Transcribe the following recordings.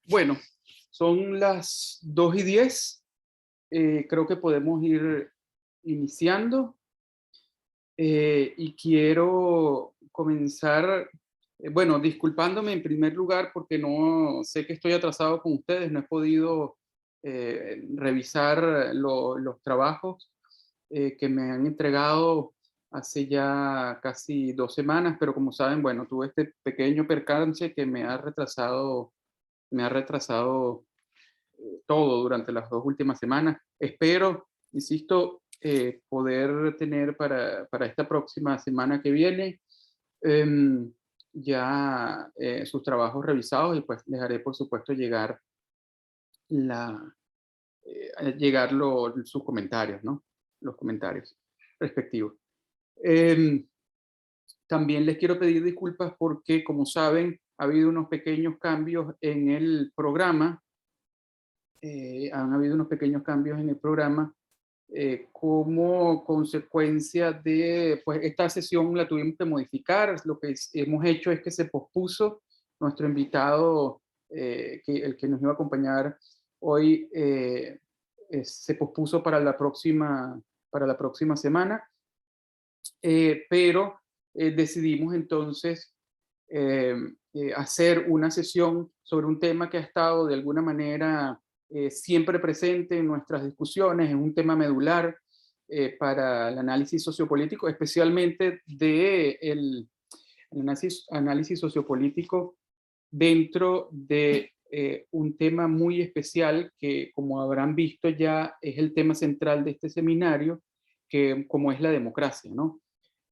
Bueno, son las 2:10. Creo que podemos ir iniciando. Y quiero comenzar, bueno, disculpándome en primer lugar porque no sé que estoy atrasado con ustedes, no he podido revisar los trabajos que me han entregado hace ya casi 2 semanas, pero como saben, bueno, tuve este pequeño percance que me ha retrasado todo durante las 2 últimas semanas. Espero, insisto, poder tener para esta próxima semana que viene em, ya sus trabajos revisados y pues les haré por supuesto la, sus comentarios, ¿no? Los comentarios respectivos. Em, También les quiero pedir disculpas porque, como saben, ha habido unos pequeños cambios en el programa. Han habido unos pequeños cambios en el programa como consecuencia de, pues esta sesión la tuvimos que modificar. Lo que hemos hecho es que se pospuso nuestro invitado, el que nos iba a acompañar hoy, se pospuso para la próxima semana, pero decidimos entonces eh, hacer una sesión sobre un tema que ha estado de alguna manera siempre presente en nuestras discusiones, es un tema medular para el análisis sociopolítico, especialmente análisis sociopolítico dentro de un tema muy especial que, como habrán visto, ya es el tema central de este seminario, que como es la democracia, ¿no?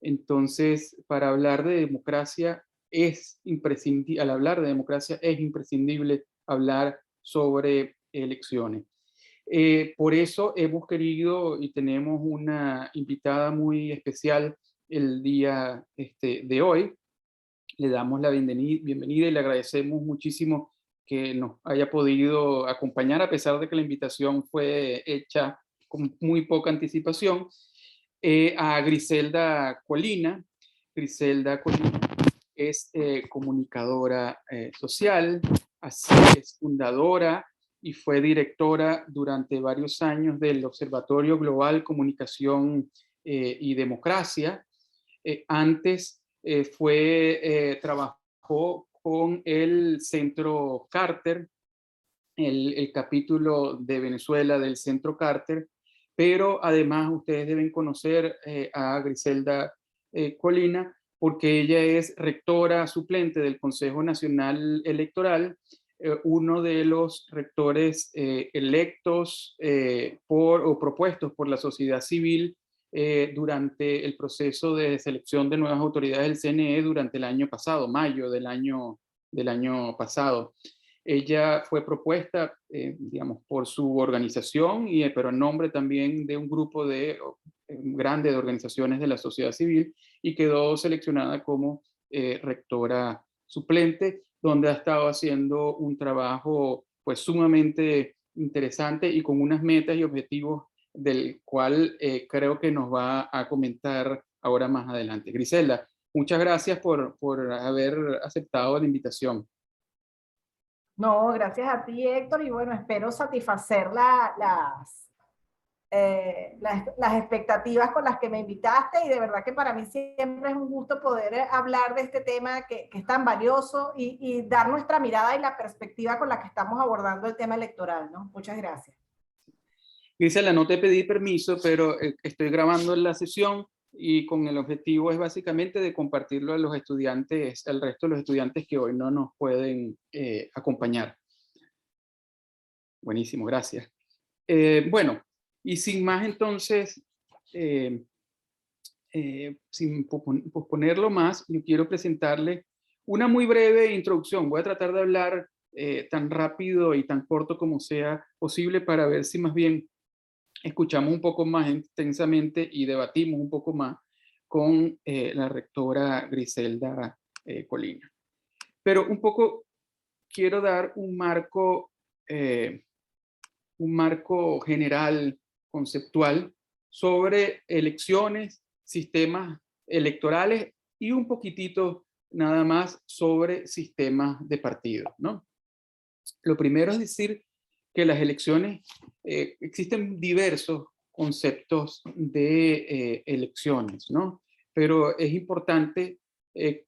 Entonces, para hablar de democracia es imprescindible, al hablar de democracia es imprescindible hablar sobre elecciones. Por eso hemos querido y tenemos una invitada muy especial el día de hoy. Le damos la bienvenida y le agradecemos muchísimo que nos haya podido acompañar a pesar de que la invitación fue hecha con muy poca anticipación, a Griselda Colina. Griselda Colina es comunicadora social, así es fundadora y fue directora durante varios años del Observatorio Global Comunicación y Democracia. Antes trabajó con el Centro Carter, el capítulo de Venezuela del Centro Carter, pero además ustedes deben conocer a Griselda Colina porque ella es rectora suplente del Consejo Nacional Electoral, uno de los rectores electos o propuestos por la sociedad civil durante el proceso de selección de nuevas autoridades del CNE durante el año pasado, mayo del año pasado. Ella fue propuesta, digamos, por su organización, pero en nombre también de un grupo grande de organizaciones de la sociedad civil, y quedó seleccionada como rectora suplente, donde ha estado haciendo un trabajo pues sumamente interesante y con unas metas y objetivos del cual creo que nos va a comentar ahora más adelante. Griselda, muchas gracias por haber aceptado la invitación. No, gracias a ti, Héctor, y bueno, espero satisfacer las expectativas con las que me invitaste y de verdad que para mí siempre es un gusto poder hablar de este tema que es tan valioso y dar nuestra mirada y la perspectiva con la que estamos abordando el tema electoral, ¿no? Muchas gracias. Gisela, no te pedí permiso, pero estoy grabando la sesión y con el objetivo es básicamente de compartirlo a los estudiantes, al resto de los estudiantes que hoy no nos pueden acompañar. Buenísimo, gracias. Bueno, y sin más entonces, eh, sin posponerlo más, yo quiero presentarle una muy breve introducción. Voy a tratar de hablar tan rápido y tan corto como sea posible para ver si más bien escuchamos un poco más intensamente y debatimos un poco más con la rectora Griselda Colina. Pero un poco quiero dar un marco general, conceptual, sobre elecciones, sistemas electorales y un poquitito nada más sobre sistemas de partidos, ¿no? Lo primero es decir que las elecciones, existen diversos conceptos de elecciones, ¿no? Pero es importante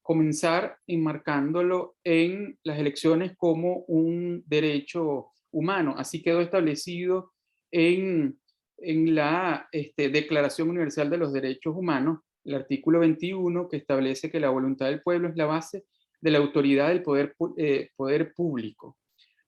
comenzar enmarcándolo en las elecciones como un derecho humano. Así quedó establecido en la Declaración Universal de los Derechos Humanos, el artículo 21, que establece que la voluntad del pueblo es la base de la autoridad del poder público.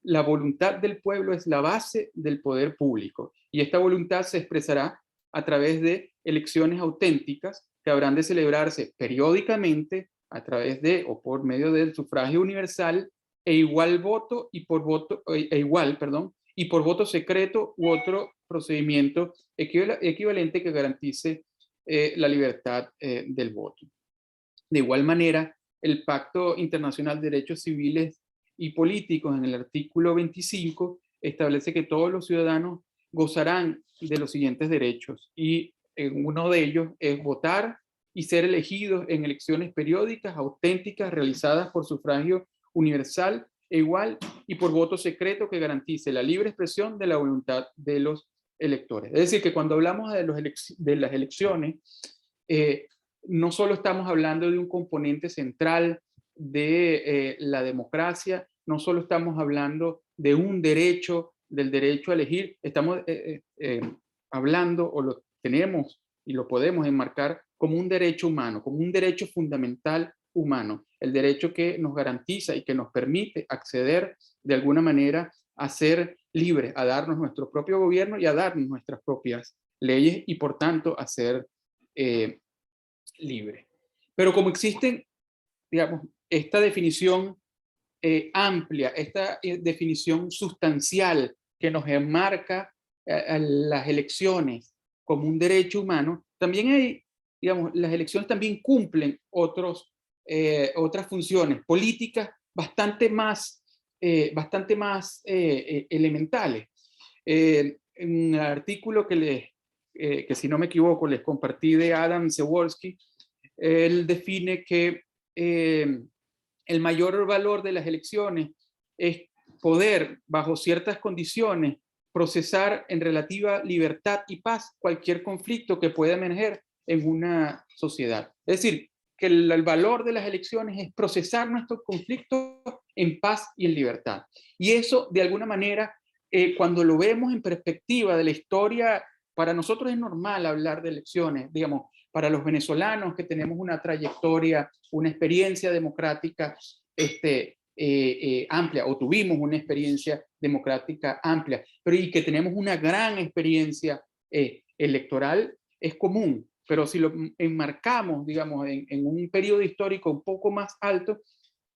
La voluntad del pueblo es la base del poder público y esta voluntad se expresará a través de elecciones auténticas que habrán de celebrarse periódicamente a través de o por medio del sufragio universal e igual voto y por voto y por voto secreto u otro procedimiento equivalente que garantice la libertad del voto. De igual manera, el Pacto Internacional de Derechos Civiles y Políticos, en el artículo 25, establece que todos los ciudadanos gozarán de los siguientes derechos, y uno de ellos es votar y ser elegidos en elecciones periódicas, auténticas, realizadas por sufragio universal e igual y por voto secreto que garantice la libre expresión de la voluntad de los electores. Es decir, que cuando hablamos de las elecciones, no solo estamos hablando de un componente central de la democracia, no solo estamos hablando de un derecho, del derecho a elegir, estamos hablando, o lo tenemos y lo podemos enmarcar como un derecho humano, como un derecho fundamental humano, el derecho que nos garantiza y que nos permite acceder de alguna manera a ser libres, a darnos nuestro propio gobierno y a darnos nuestras propias leyes y por tanto a ser libre. Pero como existen, digamos, esta definición amplia, esta definición sustancial que nos enmarca a las elecciones como un derecho humano, también hay, digamos, las elecciones también cumplen otras funciones políticas bastante más elementales. En el artículo que si no me equivoco les compartí de Adam Przeworski, él define que el mayor valor de las elecciones es poder, bajo ciertas condiciones, procesar en relativa libertad y paz cualquier conflicto que pueda emerger en una sociedad. Es decir, que el valor de las elecciones es procesar nuestros conflictos en paz y en libertad. Y eso, de alguna manera, cuando lo vemos en perspectiva de la historia, para nosotros es normal hablar de elecciones, digamos, para los venezolanos que tenemos una trayectoria, una experiencia democrática amplia, o tuvimos una experiencia democrática amplia, pero y que tenemos una gran experiencia electoral, es común. Pero si lo enmarcamos, digamos, en un periodo histórico un poco más alto,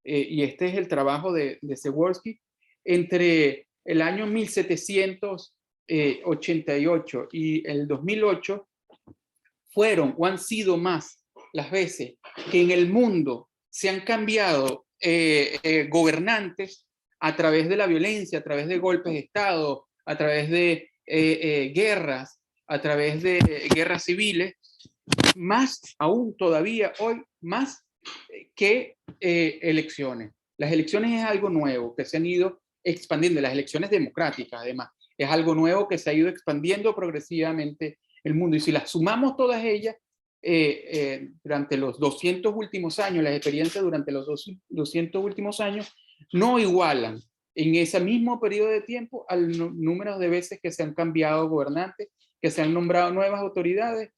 y este es el trabajo de Przeworski, entre el año 1788 y el 2008, fueron o han sido más las veces que en el mundo se han cambiado gobernantes a través de la violencia, a través de golpes de Estado, a través de guerras, a través de guerras civiles, más aún todavía hoy, más que elecciones. Las elecciones es algo nuevo que se han ido expandiendo, las elecciones democráticas además, es algo nuevo que se ha ido expandiendo progresivamente el mundo. Y si las sumamos todas ellas, durante los 200 últimos años, las experiencias durante los 200 últimos años, no igualan en ese mismo periodo de tiempo al número de veces que se han cambiado gobernantes, que se han nombrado nuevas autoridades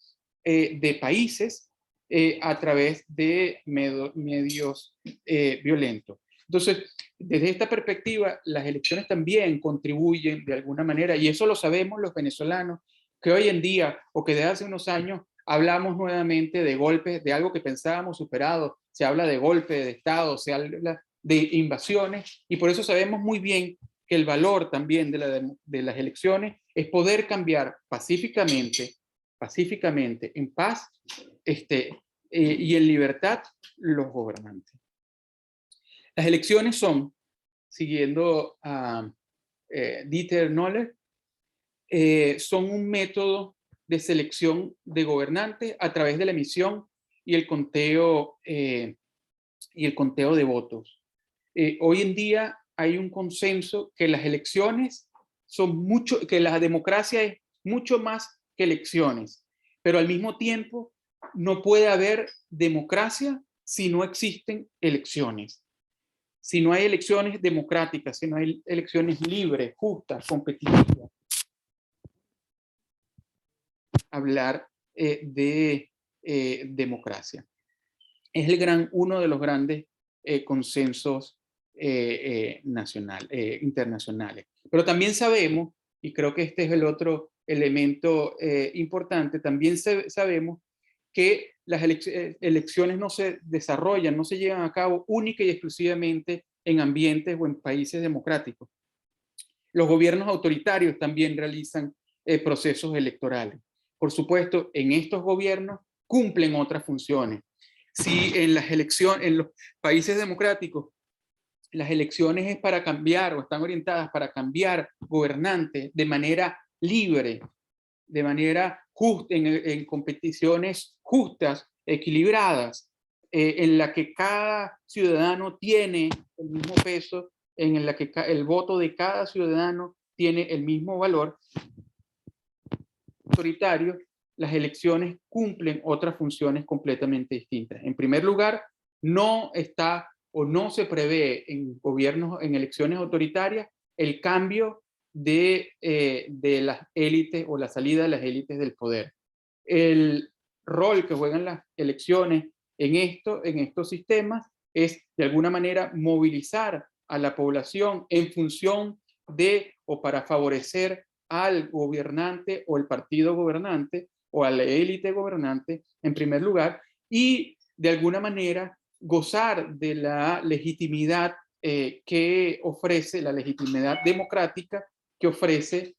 de países a través de medios violentos. Entonces, desde esta perspectiva, las elecciones también contribuyen de alguna manera, y eso lo sabemos los venezolanos, que hoy en día, o que desde hace unos años, hablamos nuevamente de golpes, de algo que pensábamos superado, se habla de golpes de Estado, se habla de invasiones, y por eso sabemos muy bien que el valor también de las elecciones es poder cambiar pacíficamente, en paz, y en libertad los gobernantes. Las elecciones son, siguiendo a Dieter Noller, son un método de selección de gobernantes a través de la emisión y el conteo de votos. Hoy en día hay un consenso que las elecciones son mucho, que la democracia es mucho más que elecciones, pero al mismo tiempo no puede haber democracia si no existen elecciones. Si no hay elecciones democráticas, si no hay elecciones libres, justas, competitivas, hablar de democracia. Es uno de los grandes consensos internacionales. Pero también sabemos, y creo que este es el otro elemento importante, también sabemos que las elecciones no se desarrollan, no se llevan a cabo única y exclusivamente en ambientes o en países democráticos. Los gobiernos autoritarios también realizan procesos electorales. Por supuesto, en estos gobiernos cumplen otras funciones. Si en las elecciones, en los países democráticos, las elecciones es para cambiar o están orientadas para cambiar gobernantes de manera libre, de manera justa, en competiciones justas, equilibradas, en la que cada ciudadano tiene el mismo peso, en la que el voto de cada ciudadano tiene el mismo valor, autoritario, las elecciones cumplen otras funciones completamente distintas. En primer lugar, no está o no se prevé en gobiernos, en elecciones autoritarias, el cambio de las élites o la salida de las élites del poder. El rol que juegan las elecciones en estos sistemas es de alguna manera movilizar a la población en función de o para favorecer al gobernante o el partido gobernante o a la élite gobernante en primer lugar, y de alguna manera gozar de la legitimidad que ofrece, la legitimidad democrática que ofrece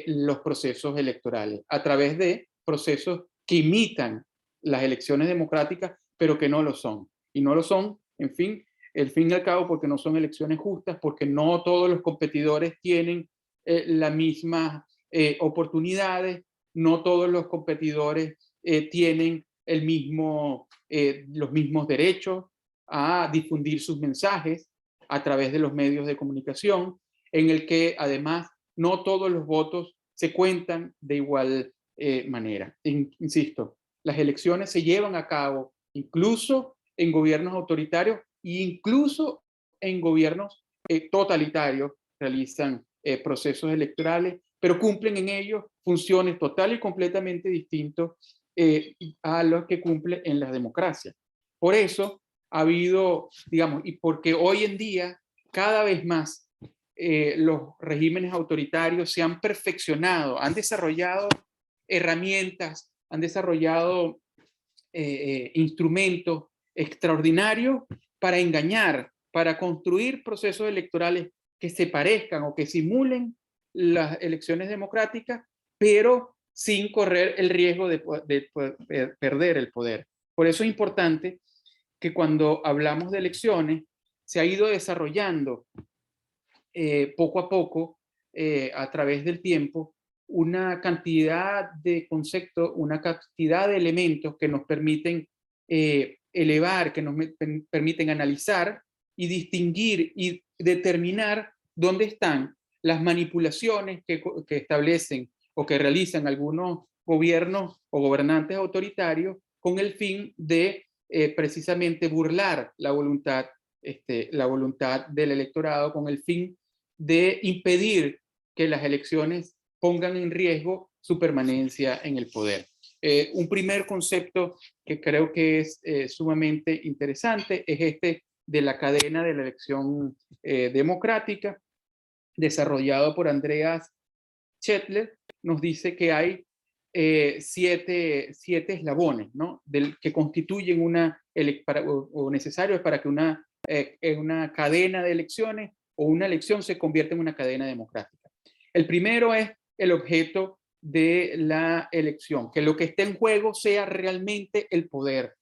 los procesos electorales a través de procesos que imitan las elecciones democráticas, pero que no lo son. Y no lo son, en fin, el fin y al cabo, porque no son elecciones justas, porque no todos los competidores tienen las mismas oportunidades, no todos los competidores tienen los mismos derechos a difundir sus mensajes a través de los medios de comunicación, en el que además no todos los votos se cuentan de igual manera. Insisto, las elecciones se llevan a cabo incluso en gobiernos autoritarios e incluso en gobiernos totalitarios realizan procesos electorales, pero cumplen en ellos funciones total y completamente distintas a los que cumple en las democracias. Por eso ha habido, digamos, y porque hoy en día cada vez más los regímenes autoritarios se han perfeccionado, han desarrollado herramientas, han desarrollado instrumentos extraordinarios para engañar, para construir procesos electorales que se parezcan o que simulen las elecciones democráticas, pero sin correr el riesgo de perder el poder. Por eso es importante que cuando hablamos de elecciones se ha ido desarrollando poco a poco, a través del tiempo, una cantidad de conceptos, una cantidad de elementos que nos permiten elevar, que nos permiten analizar y distinguir y determinar dónde están las manipulaciones que establecen o que realizan algunos gobiernos o gobernantes autoritarios con el fin de precisamente burlar la voluntad del electorado, con el fin de impedir que las elecciones pongan en riesgo su permanencia en el poder. Un primer concepto que creo que es sumamente interesante es este de la cadena de la elección democrática, desarrollado por Andreas Chetler. Nos dice que hay siete eslabones, ¿no? Que constituyen o necesarios para que una cadena de elecciones o una elección se convierta en una cadena democrática. El primero es el objeto de la elección, que lo que esté en juego sea realmente el poder,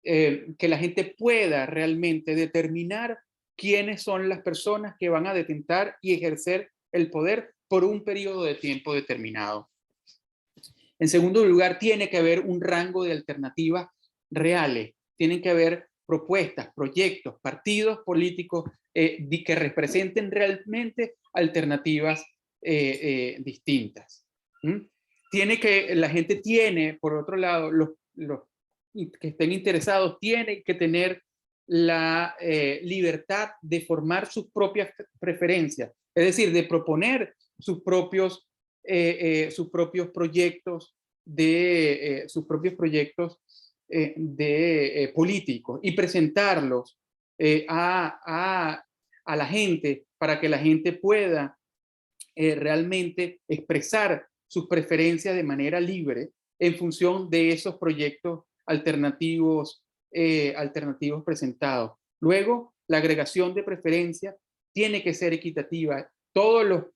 que la gente pueda realmente determinar quiénes son las personas que van a detentar y ejercer el poder por un periodo de tiempo determinado. En segundo lugar, tiene que haber un rango de alternativas reales. Tienen que haber propuestas, proyectos, partidos políticos que representen realmente alternativas distintas. ¿Mm? La gente tiene, por otro lado, los que estén interesados tienen que tener la libertad de formar sus propias preferencias, es decir, de proponer sus propios proyectos políticos y presentarlos a la gente para que la gente pueda realmente expresar sus preferencias de manera libre en función de esos proyectos alternativos presentados. Luego, la agregación de preferencias tiene que ser equitativa. Todos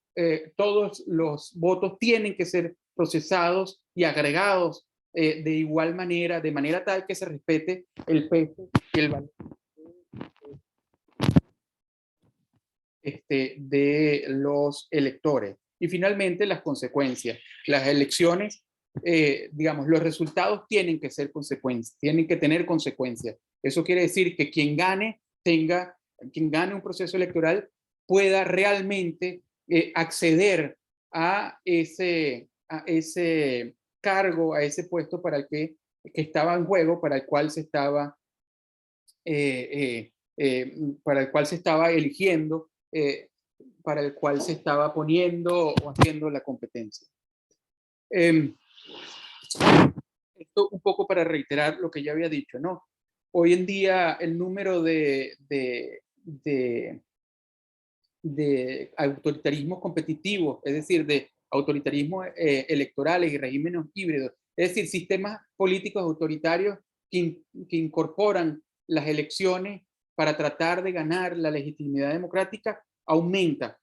los votos tienen que ser procesados y agregados de igual manera, de manera tal que se respete el peso y el valor de los electores. Y finalmente, las consecuencias. Las elecciones, digamos, los resultados tienen que ser consecuencias, tienen que tener consecuencias. Eso quiere decir que quien gane un proceso electoral pueda realmente acceder a ese cargo, a ese puesto para el que estaba en juego, para el cual se estaba eligiendo, para el cual se estaba poniendo o haciendo la competencia. Esto un poco para reiterar lo que ya había dicho, ¿no? Hoy en día el número de autoritarismos competitivos, es decir, de autoritarismos electorales y regímenes híbridos, es decir, sistemas políticos autoritarios que incorporan las elecciones para tratar de ganar la legitimidad democrática, aumenta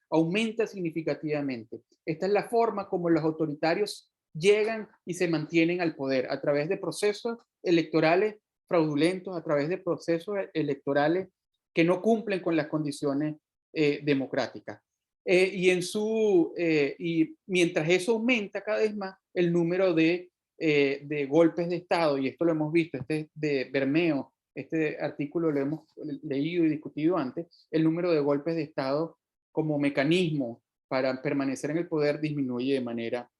significativamente. Esta es la forma como los autoritarios llegan y se mantienen al poder, a través de procesos electorales fraudulentos, a través de procesos electorales que no cumplen con las condiciones democráticas. Y mientras eso aumenta cada vez más, el número de golpes de Estado, y esto lo hemos visto, este es de Bermeo, este artículo lo hemos leído y discutido antes, el número de golpes de Estado como mecanismo para permanecer en el poder disminuye de manera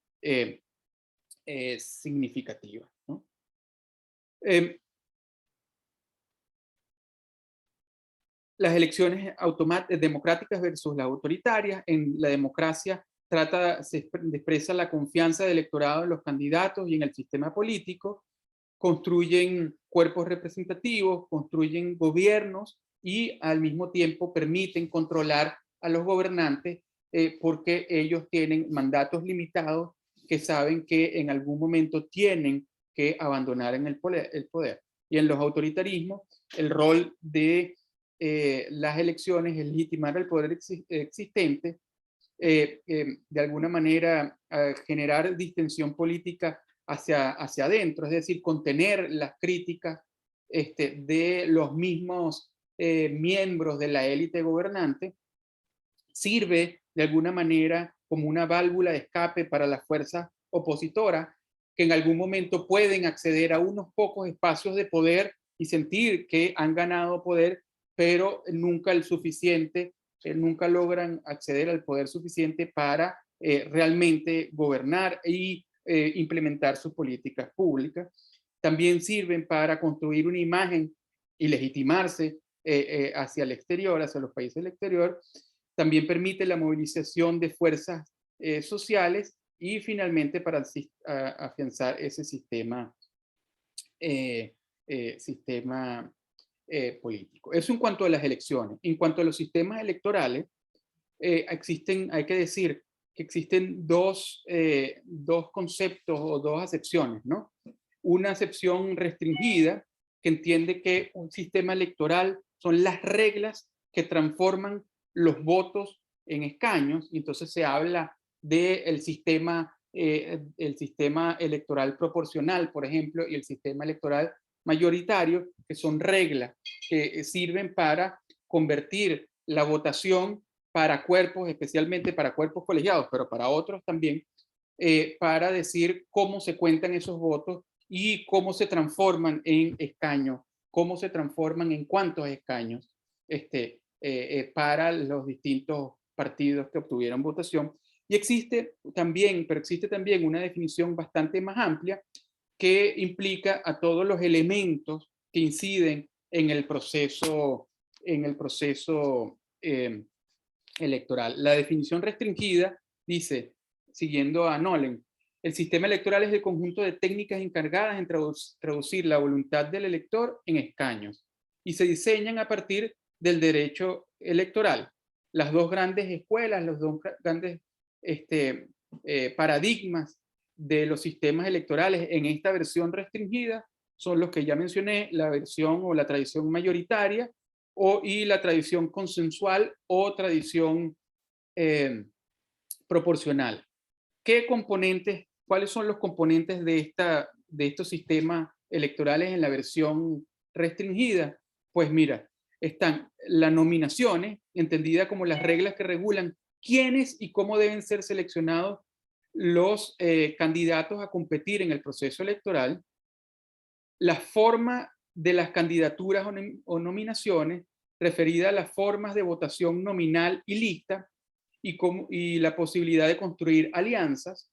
significativa, ¿no? Las elecciones democráticas versus las autoritarias. En la democracia se expresa la confianza del electorado en los candidatos y en el sistema político, construyen cuerpos representativos, construyen gobiernos y al mismo tiempo permiten controlar a los gobernantes porque ellos tienen mandatos limitados que saben que en algún momento tienen que abandonar en el poder. Y en los autoritarismos, el rol de las elecciones es legitimar el poder existente, de alguna manera generar distensión política hacia adentro, es decir, contener las críticas de los mismos miembros de la élite gobernante, sirve de alguna manera como una válvula de escape para las fuerzas opositoras que en algún momento pueden acceder a unos pocos espacios de poder y sentir que han ganado poder, pero nunca el suficiente, nunca logran acceder al poder suficiente para realmente gobernar y implementar sus políticas públicas. También sirven para construir una imagen y legitimarse hacia el exterior, hacia los países del exterior. También permite la movilización de fuerzas sociales y finalmente para afianzar ese sistema político. Eso en cuanto a las elecciones. En cuanto a los sistemas electorales, hay que decir que existen dos conceptos o dos acepciones, ¿no? Una acepción restringida que entiende que un sistema electoral son las reglas que transforman los votos en escaños, y entonces se habla del sistema electoral proporcional, por ejemplo, y el sistema electoral mayoritario, que son reglas que sirven para convertir la votación para cuerpos, especialmente para cuerpos colegiados, pero para otros también, para decir cómo se cuentan esos votos y cómo se transforman en escaños cómo se transforman en cuántos escaños para los distintos partidos que obtuvieron votación. Y existe también una definición bastante más amplia que implica a todos los elementos que inciden en el proceso electoral. La definición restringida dice, siguiendo a Nolen, el sistema electoral es el conjunto de técnicas encargadas en traducir la voluntad del elector en escaños y se diseñan a partir del derecho electoral. Las dos grandes escuelas, los dos grandes paradigmas de los sistemas electorales en esta versión restringida son los que ya mencioné, la versión o la tradición mayoritaria y la tradición consensual o tradición proporcional. ¿Cuáles son los componentes de estos sistemas electorales en la versión restringida? Pues mira, están las nominaciones, entendida como las reglas que regulan quiénes y cómo deben ser seleccionados los candidatos a competir en el proceso electoral, la forma de las candidaturas nominaciones, referida a las formas de votación nominal y lista, y la posibilidad de construir alianzas.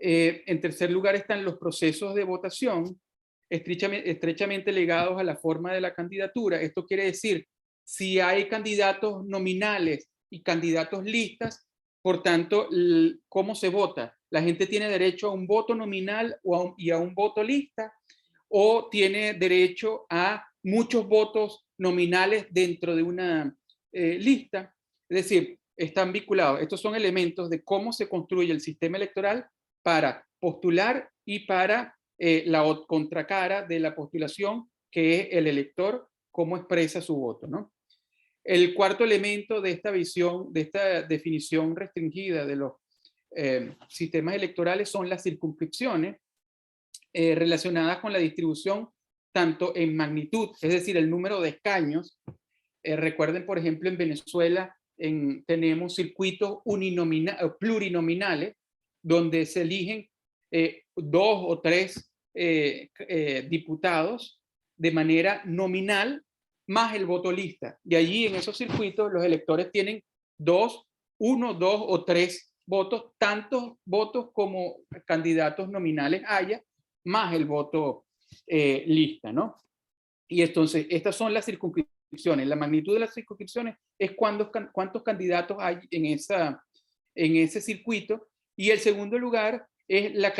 En tercer lugar están los procesos de votación, estrechamente ligados a la forma de la candidatura. Esto quiere decir, si hay candidatos nominales y candidatos listas, por tanto, ¿cómo se vota? ¿La gente tiene derecho a un voto nominal y a un voto lista? ¿O tiene derecho a muchos votos nominales dentro de una lista? Es decir, están vinculados. Estos son elementos de cómo se construye el sistema electoral para postular y para la contracara de la postulación, que es el elector, cómo expresa su voto, ¿no? El cuarto elemento de esta visión, de esta definición restringida de los sistemas electorales son las circunscripciones relacionadas con la distribución tanto en magnitud, es decir, el número de escaños. Recuerden, por ejemplo, en Venezuela tenemos circuitos plurinominales, donde se eligen 2 o 3 diputados de manera nominal, más el voto lista. Y allí en esos circuitos los electores tienen 1, 2 o 3 votos, tantos votos como candidatos nominales haya, más el voto lista, ¿no? Y entonces, estas son las circunscripciones. La magnitud de las circunscripciones es cuántos candidatos hay en ese circuito. Y el segundo lugar es la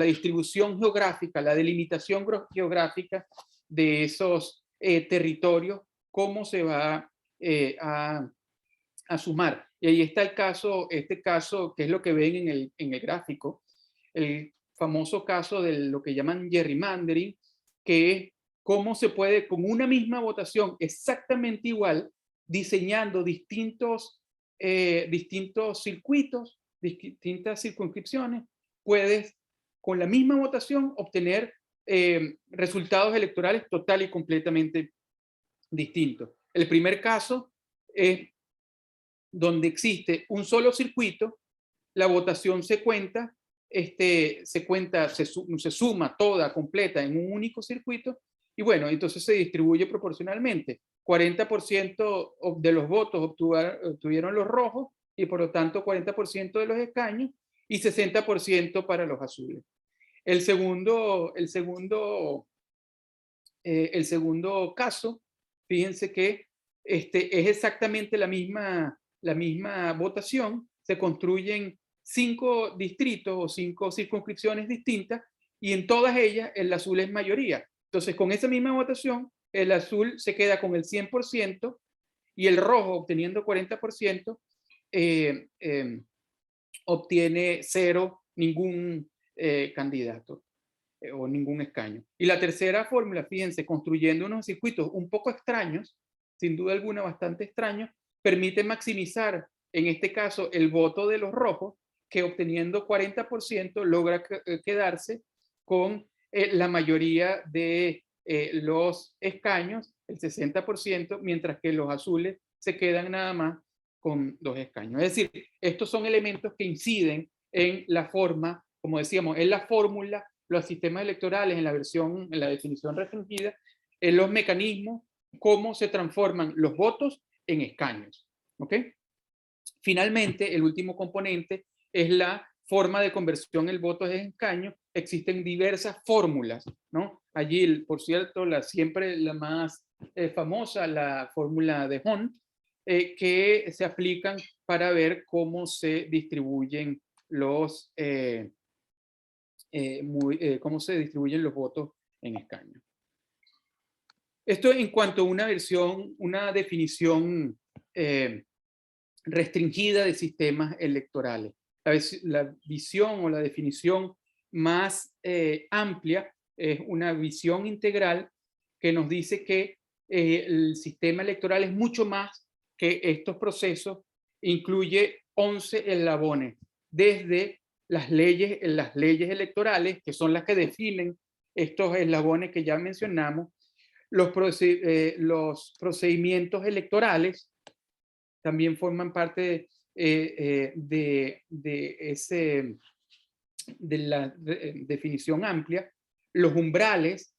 distribución geográfica, la delimitación geográfica de esos territorios, cómo se va a sumar. Y ahí está este caso, que es lo que ven en el gráfico, el famoso caso de lo que llaman gerrymandering, que es cómo se puede, con una misma votación exactamente igual, diseñando distintos circuitos, distintas circunscripciones, puedes, con la misma votación, obtener resultados electorales total y completamente distintos. El primer caso es donde existe un solo circuito, la votación se suma toda completa en un único circuito, y bueno, entonces se distribuye proporcionalmente. 40% de los votos obtuvieron los rojos, y por lo tanto 40% de los escaños, y 60% para los azules. El segundo caso, fíjense que es exactamente la misma votación, se construyen 5 distritos o 5 circunscripciones distintas, y en todas ellas el azul es mayoría. Entonces, con esa misma votación, el azul se queda con el 100% y el rojo, obteniendo 40%, obtiene 0, ningún candidato o ningún escaño. Y la tercera fórmula, fíjense, construyendo unos circuitos un poco extraños, sin duda alguna bastante extraños, permite maximizar, en este caso, el voto de los rojos, que obteniendo 40% logra quedarse con la mayoría de los escaños, el 60%, mientras que los azules se quedan nada más con 2 escaños. Es decir, estos son elementos que inciden en la forma, como decíamos, en la fórmula, los sistemas electorales en la definición restringida, en los mecanismos, cómo se transforman los votos en escaños. ¿Ok? Finalmente, el último componente es la forma de conversión del voto en escaño. Existen diversas fórmulas, ¿no? Allí, por cierto, siempre la más famosa, la fórmula de Hont, que se aplican para ver cómo se distribuyen cómo se distribuyen los votos en escaño. Esto en cuanto a una definición restringida de sistemas electorales. La visión o la definición más amplia es una visión integral que nos dice que el sistema electoral es mucho más que estos procesos, incluye 11 eslabones, desde las leyes electorales, que son las que definen estos eslabones que ya mencionamos, los procedimientos electorales también forman parte de la definición amplia. Los umbrales,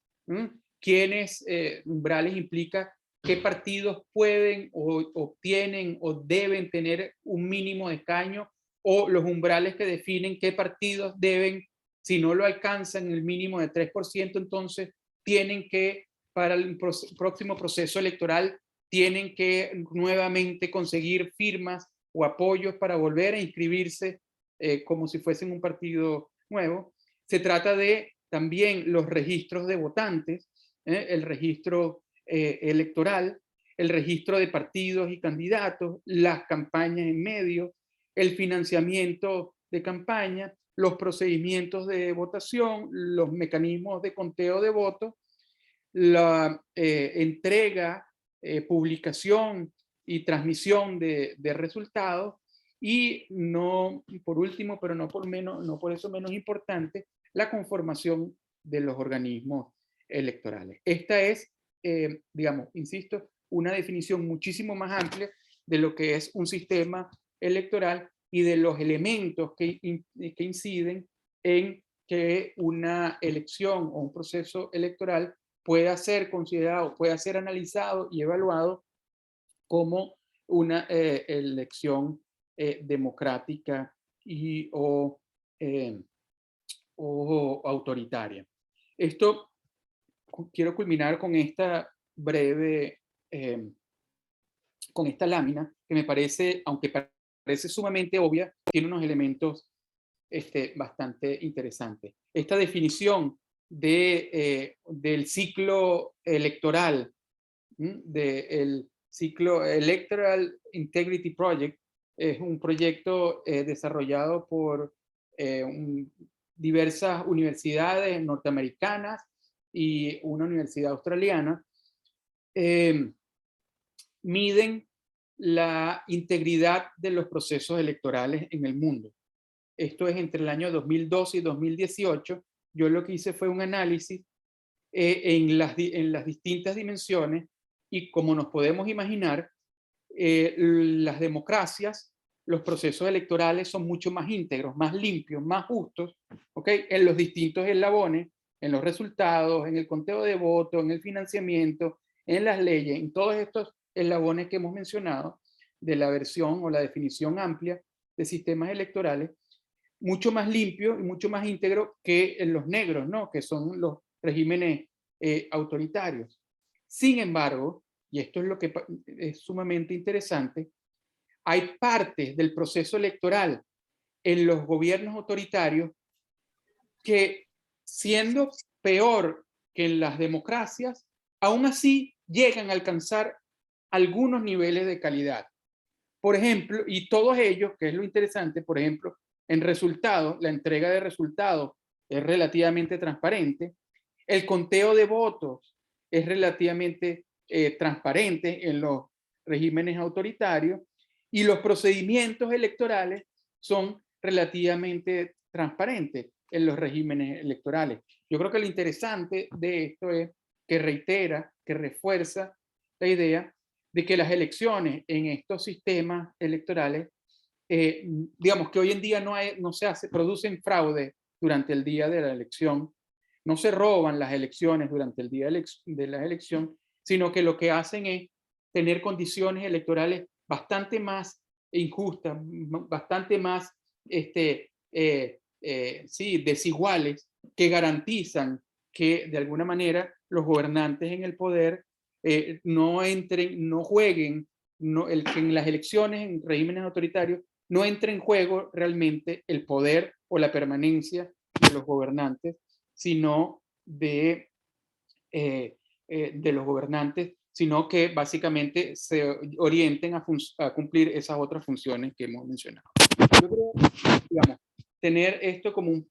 umbrales implica qué partidos pueden o obtienen o deben tener un mínimo de escaños, o los umbrales que definen qué partidos deben, si no lo alcanzan el mínimo de 3%, entonces tienen que, para el próximo proceso electoral, tienen que nuevamente conseguir firmas o apoyos para volver a inscribirse como si fuesen un partido nuevo. Se trata de también los registros de votantes, el registro electoral, el registro de partidos y candidatos, las campañas en medio, el financiamiento de campaña, los procedimientos de votación, los mecanismos de conteo de votos, la entrega, publicación y transmisión de resultados, y no, por último, pero no por eso menos importante, la conformación de los organismos electorales. Esta es, digamos, insisto, una definición muchísimo más amplia de lo que es un sistema electoral y de los elementos que inciden en que una elección o un proceso electoral pueda ser considerado, pueda ser analizado y evaluado como una elección democrática o autoritaria. Esto quiero culminar con esta breve, con esta lámina que me parece, aunque parece sumamente obvia, tiene unos elementos bastante interesantes. Esta definición del ciclo electoral, del ciclo Electoral Integrity Project, es un proyecto desarrollado por diversas universidades norteamericanas y una universidad australiana. Miden la integridad de los procesos electorales en el mundo. Esto es entre el año 2012 y 2018. Yo lo que hice fue un análisis en las distintas dimensiones, y como nos podemos imaginar, las democracias, los procesos electorales son mucho más íntegros, más limpios, más justos, ¿okay? En los distintos eslabones, en los resultados, en el conteo de votos, en el financiamiento, en las leyes, en todos estos eslabones que hemos mencionado de la versión o la definición amplia de sistemas electorales, mucho más limpio y mucho más íntegro que en los negros, ¿no? Que son los regímenes autoritarios. Sin embargo, y esto es lo que es sumamente interesante, hay partes del proceso electoral en los gobiernos autoritarios que, siendo peor que en las democracias, aún así llegan a alcanzar algunos niveles de calidad. Por ejemplo, y todos ellos, que es lo interesante, por ejemplo, en resultados, la entrega de resultados es relativamente transparente, el conteo de votos es relativamente transparente en los regímenes autoritarios, y los procedimientos electorales son relativamente transparentes en los regímenes electorales. Yo creo que lo interesante de esto es que reitera, que refuerza la idea de que las elecciones en estos sistemas electorales, digamos que hoy en día no se producen fraude durante el día de la elección, no se roban las elecciones durante el día de la elección, sino que lo que hacen es tener condiciones electorales bastante más injustas, bastante más sí, desiguales, que garantizan que de alguna manera los gobernantes en el poder no entren, no jueguen, que en las elecciones, en regímenes autoritarios, no entre en juego realmente el poder o la permanencia de los gobernantes, sino de los gobernantes, sino que básicamente se orienten a cumplir esas otras funciones que hemos mencionado. Yo creo, digamos, tener esto como un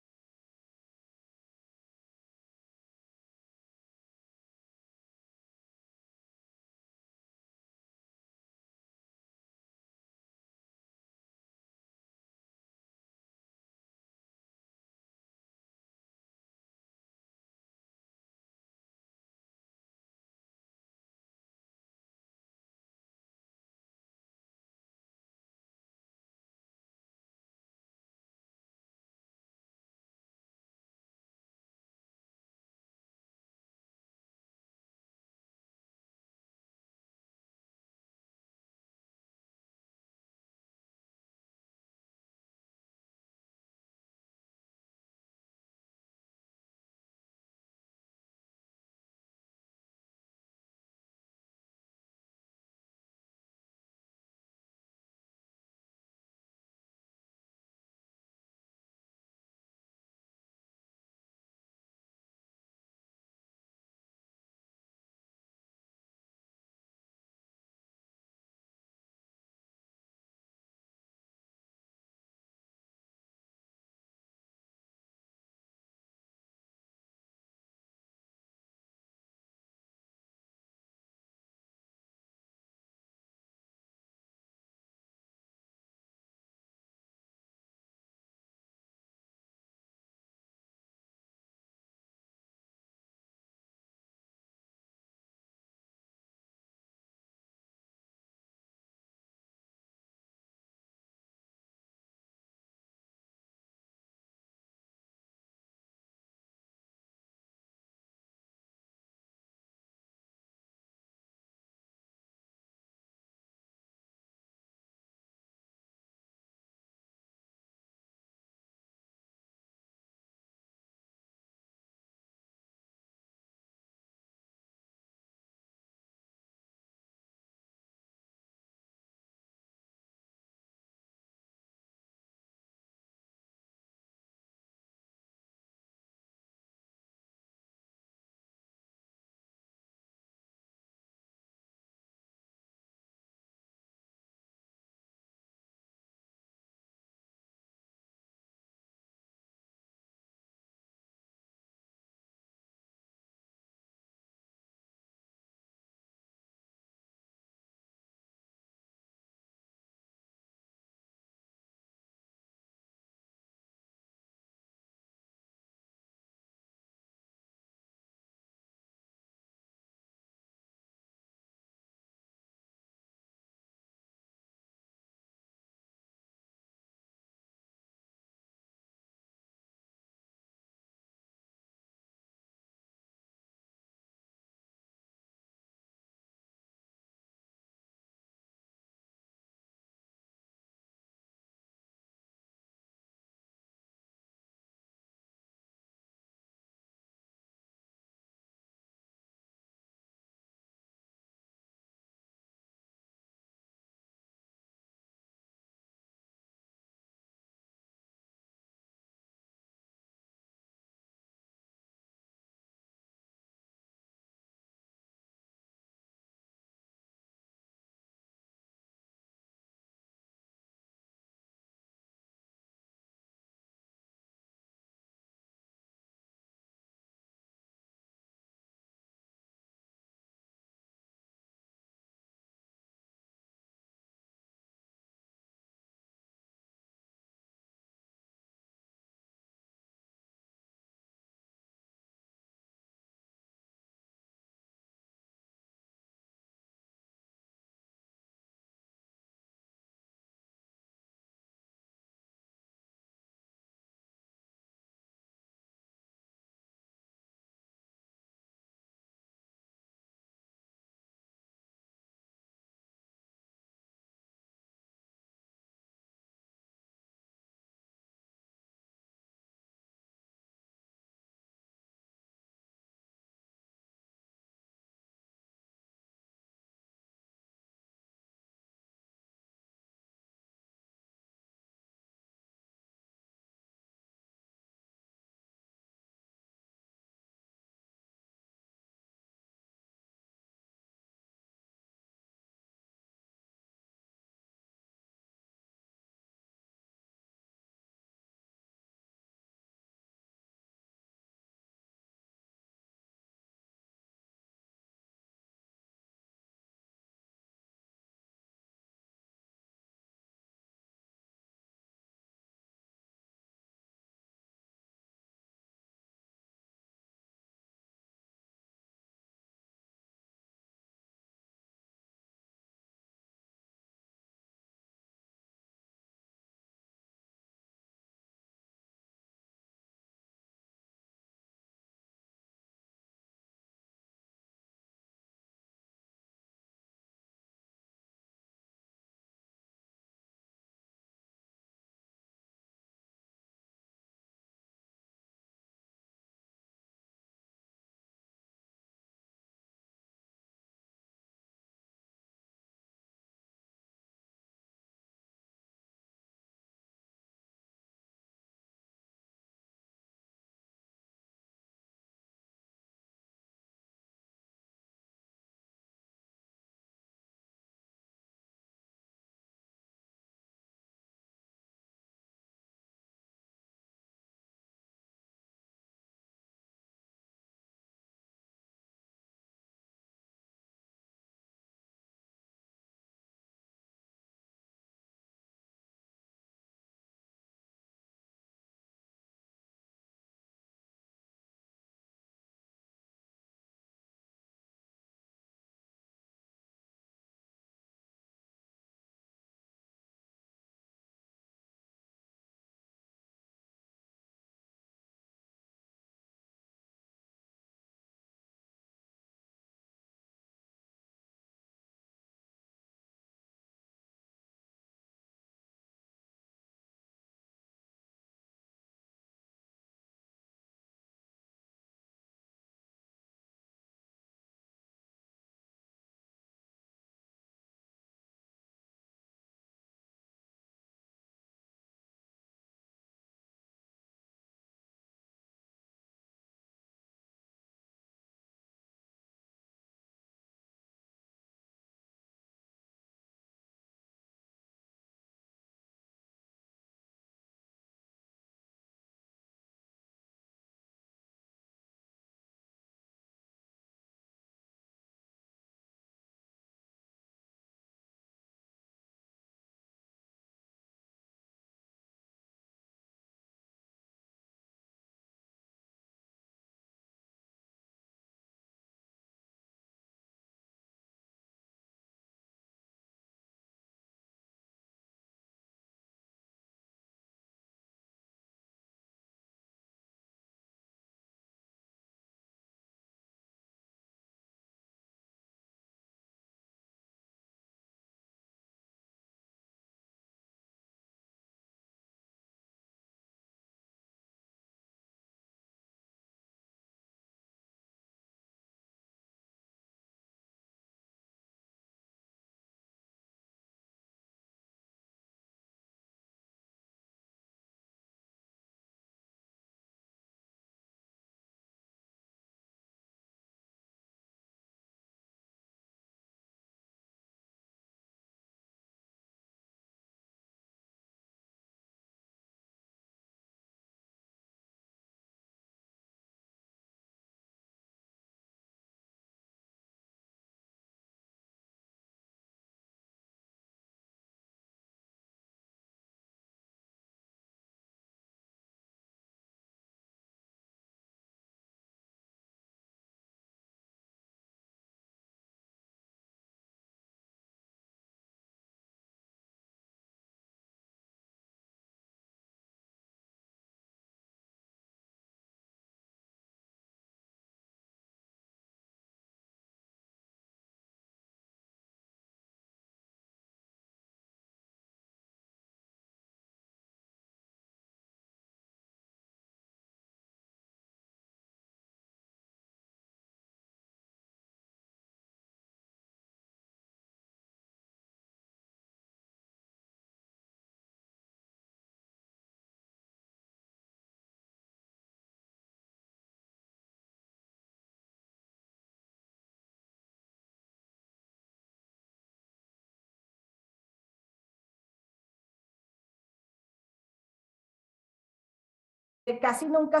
casi nunca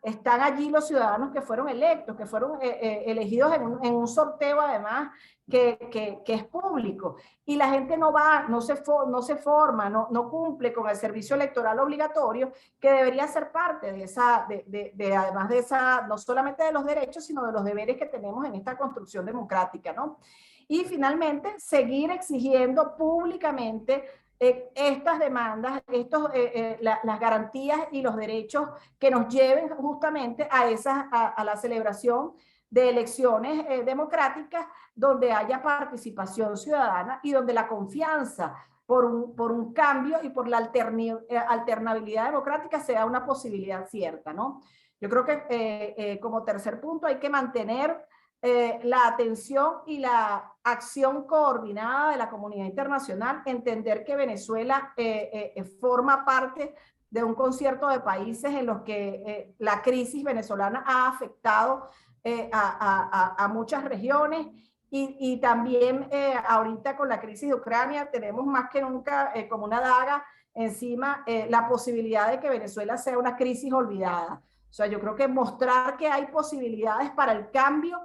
están allí los ciudadanos que fueron electos, que fueron elegidos en un sorteo además que es público. Y la gente no va, no se forma, no cumple con el servicio electoral obligatorio, que debería ser parte de esa, además de esa, no solamente de los derechos, sino de los deberes que tenemos en esta construcción democrática, ¿no? Y finalmente, seguir exigiendo públicamente estas demandas, las garantías y los derechos que nos lleven justamente a la celebración de elecciones democráticas donde haya participación ciudadana y donde la confianza por un cambio y por la alternabilidad democrática sea una posibilidad cierta, ¿no? Yo creo que como tercer punto hay que mantener la atención y la acción coordinada de la comunidad internacional, entender que Venezuela forma parte de un concierto de países en los que la crisis venezolana ha afectado a muchas regiones y también ahorita con la crisis de Ucrania tenemos más que nunca como una daga encima la posibilidad de que Venezuela sea una crisis olvidada. O sea, yo creo que mostrar que hay posibilidades para el cambio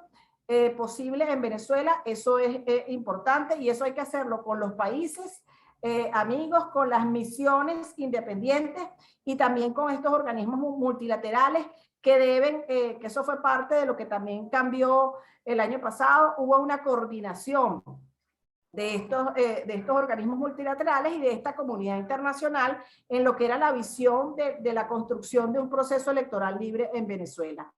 posible en Venezuela, eso es importante y eso hay que hacerlo con los países amigos, con las misiones independientes y también con estos organismos multilaterales que deben, que eso fue parte de lo que también cambió el año pasado, hubo una coordinación de estos organismos multilaterales y de esta comunidad internacional en lo que era la visión de la construcción de un proceso electoral libre en Venezuela.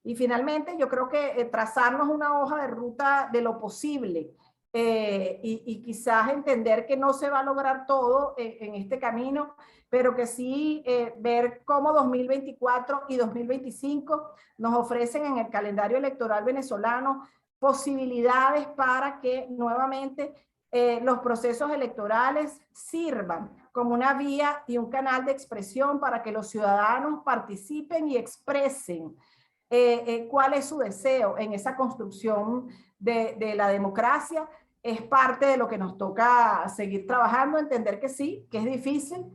Y finalmente, yo creo que trazarnos una hoja de ruta de lo posible y quizás entender que no se va a lograr todo en este camino, pero que sí ver cómo 2024 y 2025 nos ofrecen en el calendario electoral venezolano posibilidades para que nuevamente los procesos electorales sirvan como una vía y un canal de expresión para que los ciudadanos participen y expresen cuál es su deseo en esa construcción de la democracia. Es parte de lo que nos toca seguir trabajando, entender que sí, que es difícil,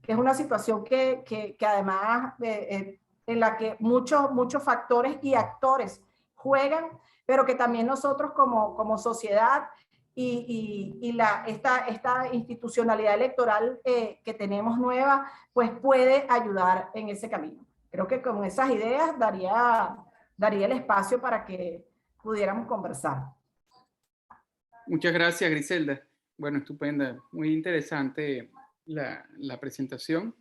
que es una situación que además en la que muchos factores y actores juegan, pero que también nosotros como sociedad esta institucionalidad electoral que tenemos nueva, pues puede ayudar en ese camino. Creo que con esas ideas daría el espacio para que pudiéramos conversar. Muchas gracias, Griselda. Bueno, estupenda, muy interesante la presentación.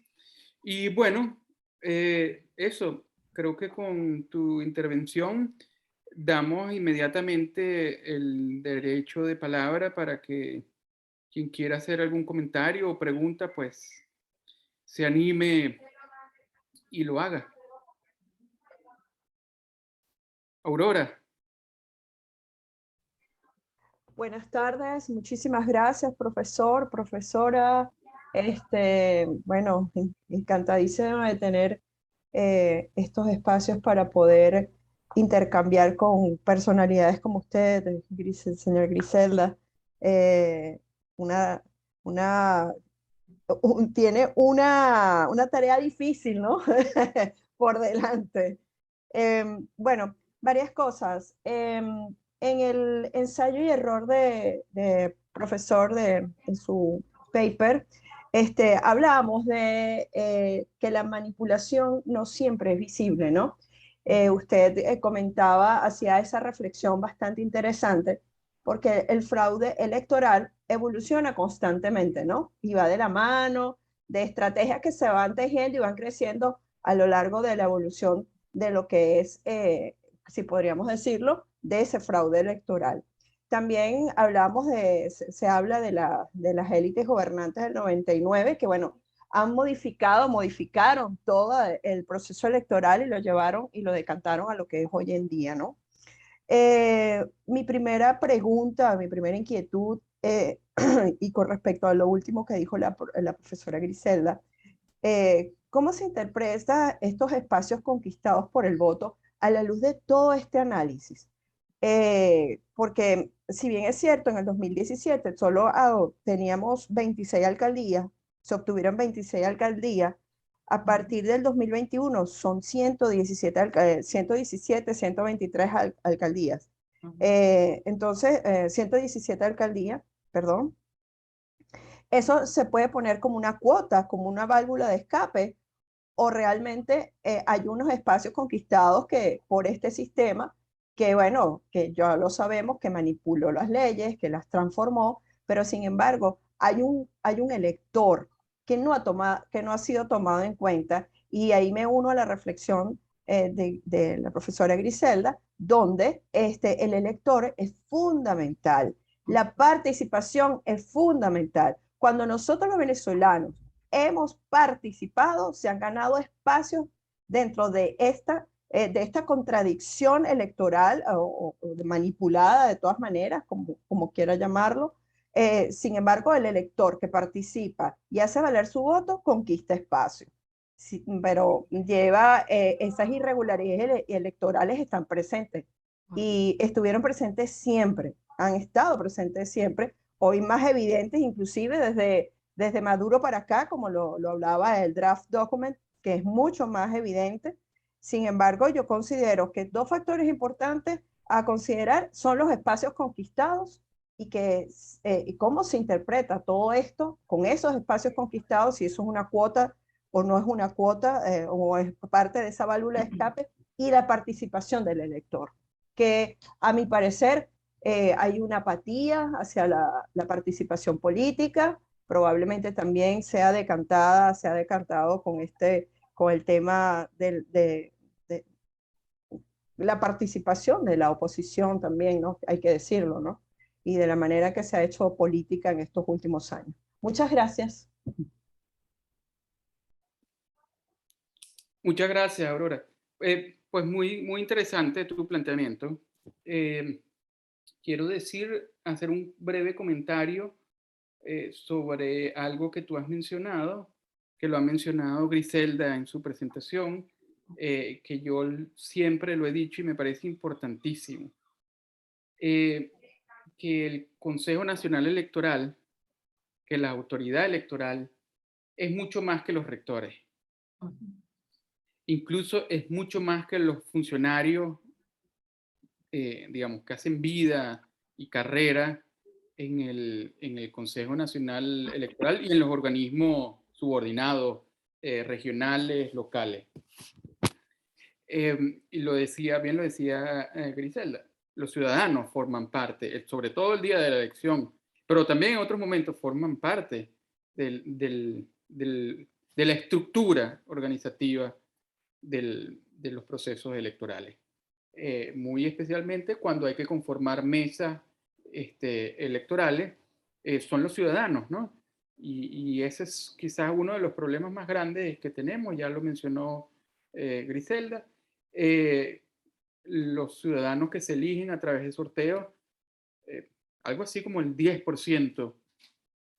Y bueno, eso, creo que con tu intervención damos inmediatamente el derecho de palabra para que quien quiera hacer algún comentario o pregunta, pues se anime y lo haga. Aurora. Buenas tardes, muchísimas gracias, profesor, profesora. Bueno, encantadísima de tener estos espacios para poder intercambiar con personalidades como usted, señor Griselda. Una, tiene una tarea difícil, ¿no? Por delante. Bueno, varias cosas. En el ensayo y error de profesor en su paper, hablábamos de que la manipulación no siempre es visible, ¿no? Usted comentaba, hacía esa reflexión bastante interesante, porque el fraude electoral evoluciona constantemente, ¿no? Y va de la mano de estrategias que se van tejiendo y van creciendo a lo largo de la evolución de lo que es, si podríamos decirlo, de ese fraude electoral. También se habla de las élites gobernantes del 99, que bueno, modificaron todo el proceso electoral y lo llevaron y lo decantaron a lo que es hoy en día, ¿no? Mi primera pregunta, mi primera inquietud, y con respecto a lo último que dijo la profesora Griselda, ¿cómo se interpreta estos espacios conquistados por el voto a la luz de todo este análisis? Porque si bien es cierto, en el 2017 solo teníamos 26 alcaldías, se obtuvieron 26 alcaldías, A partir del 2021 son 123 alcaldías. Entonces, 117 alcaldías, perdón. Eso se puede poner como una cuota, como una válvula de escape, o realmente hay unos espacios conquistados que por este sistema, que bueno, que ya lo sabemos, que manipuló las leyes, que las transformó, pero sin embargo hay un elector que que no ha sido tomado en cuenta, y ahí me uno a la reflexión de la profesora Griselda, donde el elector es fundamental, la participación es fundamental. Cuando nosotros los venezolanos hemos participado, se han ganado espacios dentro de esta contradicción electoral o manipulada de todas maneras, como quiera llamarlo. Sin embargo, el elector que participa y hace valer su voto conquista espacio. Sí, pero lleva esas irregularidades electorales están presentes y estuvieron presentes siempre, han estado presentes siempre, hoy más evidentes inclusive desde Maduro para acá, como lo hablaba el draft document, que es mucho más evidente. Sin embargo, yo considero que dos factores importantes a considerar son los espacios conquistados y cómo se interpreta todo esto con esos espacios conquistados, si eso es una cuota o no es una cuota, o es parte de esa válvula de escape, y la participación del elector, que a mi parecer hay una apatía hacia la participación política, probablemente también sea decantado con el tema de la participación de la oposición también, ¿no? Hay que decirlo, ¿no? Y de la manera que se ha hecho política en estos últimos años. Muchas gracias. Muchas gracias, Aurora. Pues muy interesante tu planteamiento. Quiero hacer un breve comentario sobre algo que tú has mencionado, que lo ha mencionado Griselda en su presentación, que yo siempre lo he dicho y me parece importantísimo. Que el Consejo Nacional Electoral, que la autoridad electoral, es mucho más que los rectores. Incluso es mucho más que los funcionarios, digamos, que hacen vida y carrera en el Consejo Nacional Electoral y en los organismos subordinados, regionales, locales. Y bien lo decía Griselda, los ciudadanos forman parte, sobre todo el día de la elección, pero también en otros momentos forman parte de la estructura organizativa de los procesos electorales. Muy especialmente cuando hay que conformar mesas electorales, son los ciudadanos, ¿no? Y ese es quizás uno de los problemas más grandes que tenemos, ya lo mencionó Griselda. Los ciudadanos que se eligen a través de sorteos, algo así como el 10%,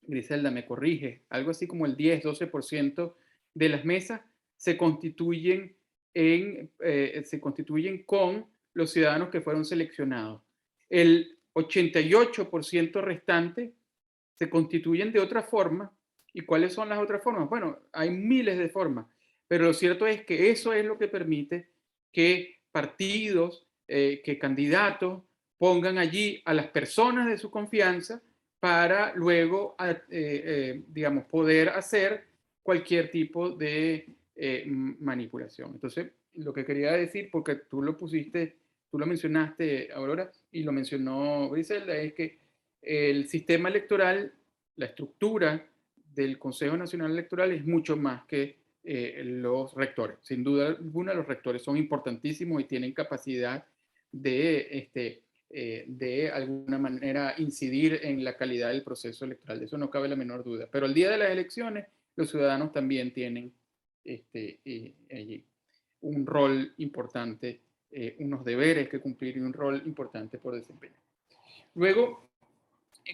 Griselda me corrige, algo así como el 10-12% de las mesas se constituyen con los ciudadanos que fueron seleccionados. El 88% restante se constituyen de otra forma. ¿Y cuáles son las otras formas? Bueno, hay miles de formas, pero lo cierto es que eso es lo que permite que partidos, que candidatos pongan allí a las personas de su confianza para luego, digamos, poder hacer cualquier tipo de manipulación. Entonces, lo que quería decir, porque tú lo mencionaste, Aurora, y lo mencionó Griselda, es que el sistema electoral, la estructura del Consejo Nacional Electoral es mucho más que los rectores. Sin duda alguna, los rectores son importantísimos y tienen capacidad de alguna manera incidir en la calidad del proceso electoral. De eso no cabe la menor duda. Pero el día de las elecciones, los ciudadanos también tienen allí un rol importante, unos deberes que cumplir y un rol importante por desempeñar. Luego,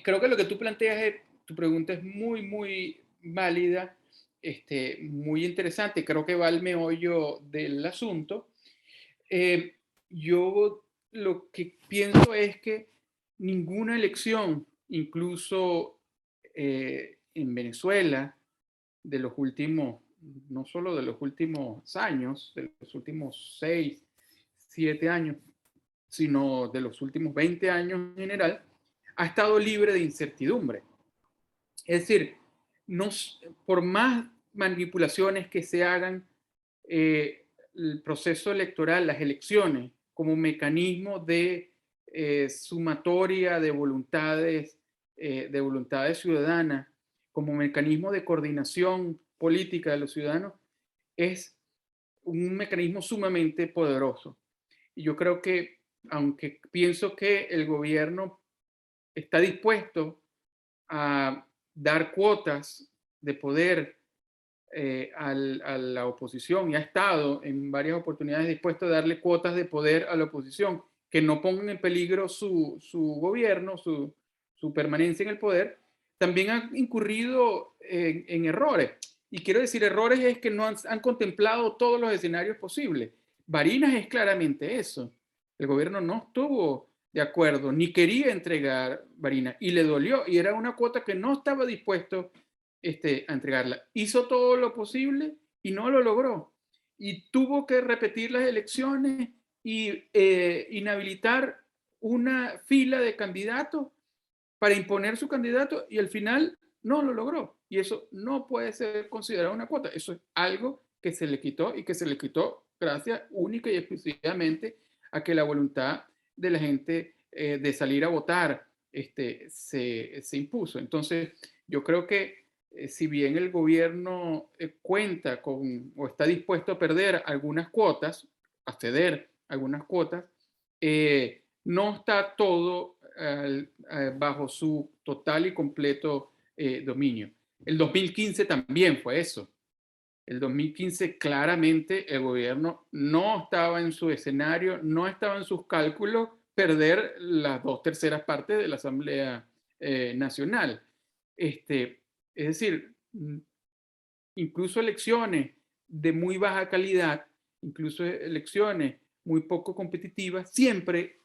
creo que lo que tú planteas, tu pregunta es muy válida, muy interesante, creo que va al meollo del asunto. Yo lo que pienso es que ninguna elección, incluso en Venezuela, de los últimos no solo de los últimos años, de los últimos 6, 7 años, sino de los últimos 20 años en general, ha estado libre de incertidumbre. Es decir, no, por más manipulaciones que se hagan, el proceso electoral, las elecciones, como mecanismo de sumatoria de voluntades ciudadanas, como mecanismo de coordinación política de los ciudadanos, es un mecanismo sumamente poderoso. Y yo creo que, aunque pienso que el gobierno está dispuesto a dar cuotas de poder a la oposición, y ha estado en varias oportunidades dispuesto a darle cuotas de poder a la oposición que no pongan en peligro su gobierno, su permanencia en el poder, también ha incurrido en errores. Y quiero decir, errores es que no han contemplado todos los escenarios posibles. Barinas es claramente eso. El gobierno no estuvo de acuerdo, ni quería entregar Barinas, y le dolió, y era una cuota que no estaba dispuesto a entregarla. Hizo todo lo posible y no lo logró. Y tuvo que repetir las elecciones y inhabilitar una fila de candidatos para imponer su candidato, y al final no lo logró. Y eso no puede ser considerado una cuota. Eso es algo que se le quitó, y que se le quitó gracias única y exclusivamente a que la voluntad de la gente de salir a votar se impuso. Entonces, yo creo que si bien el gobierno cuenta con o está dispuesto a perder algunas cuotas, a ceder algunas cuotas, no está todo bajo su total y completo dominio. El 2015 también fue eso. El 2015 claramente el gobierno no estaba en su escenario, no estaba en sus cálculos perder las 2/3 partes de la Asamblea Nacional. Es decir, incluso elecciones de muy baja calidad, incluso elecciones muy poco competitivas, siempre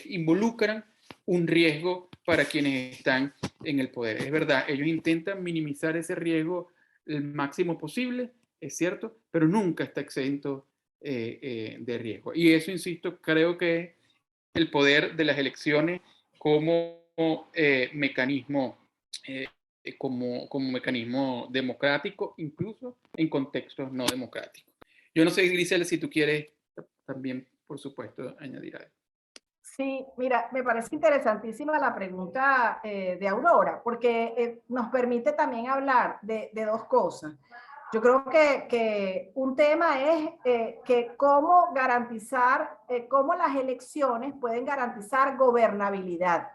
involucran un riesgo para quienes están en el poder. Es verdad, ellos intentan minimizar ese riesgo el máximo posible, es cierto, pero nunca está exento de riesgo. Y eso, insisto, creo que es el poder de las elecciones como mecanismo como mecanismo democrático, incluso en contextos no democráticos. Yo no sé, Grisel, si tú quieres también, por supuesto, añadir algo. Sí, mira, me parece interesantísima la pregunta de Aurora, porque nos permite también hablar de dos cosas. Yo creo que un tema es que cómo garantizar, cómo las elecciones pueden garantizar gobernabilidad,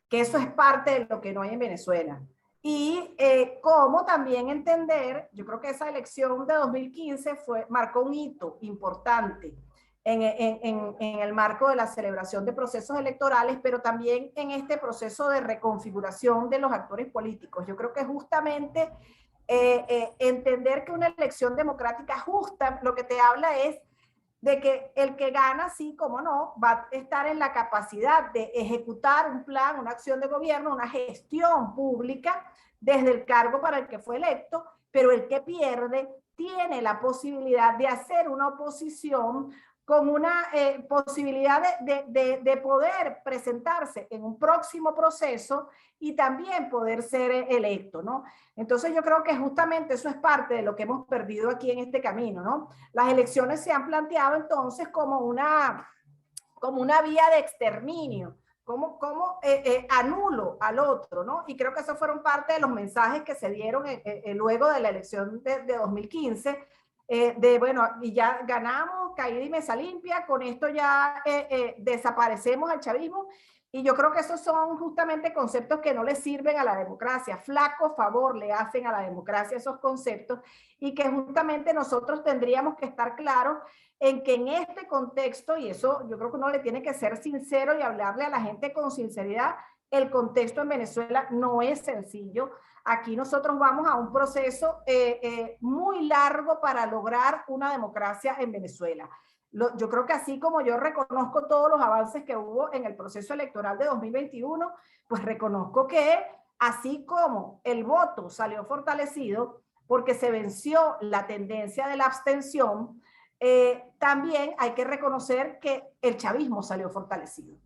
que eso es parte de lo que no hay en Venezuela. Y cómo también entender, yo creo que esa elección de 2015 marcó un hito importante en el marco de la celebración de procesos electorales, pero también en este proceso de reconfiguración de los actores políticos. Yo creo que justamente entender que una elección democrática justa lo que te habla es de que el que gana, sí, como no, va a estar en la capacidad de ejecutar un plan, una acción de gobierno, una gestión pública desde el cargo para el que fue electo, pero el que pierde tiene la posibilidad de hacer una oposición con una posibilidad de poder presentarse en un próximo proceso y también poder ser electo, ¿no? Entonces yo creo que justamente eso es parte de lo que hemos perdido aquí en este camino, ¿no? Las elecciones se han planteado entonces como una vía de exterminio, como anulo al otro, ¿no? Y creo que esos fueron parte de los mensajes que se dieron luego de la elección de 2015, bueno, y ya ganamos, caída y mesa limpia, con esto ya desaparecemos al chavismo. Y yo creo que esos son justamente conceptos que no le sirven a la democracia. Flaco favor le hacen a la democracia esos conceptos, y que justamente nosotros tendríamos que estar claros en que en este contexto, y eso yo creo que uno le tiene que ser sincero y hablarle a la gente con sinceridad, el contexto en Venezuela no es sencillo. Aquí nosotros vamos a un proceso muy largo para lograr una democracia en Venezuela. Yo creo que así como yo reconozco todos los avances que hubo en el proceso electoral de 2021, pues reconozco que así como el voto salió fortalecido, porque se venció la tendencia de la abstención, también hay que reconocer que el chavismo salió fortalecido.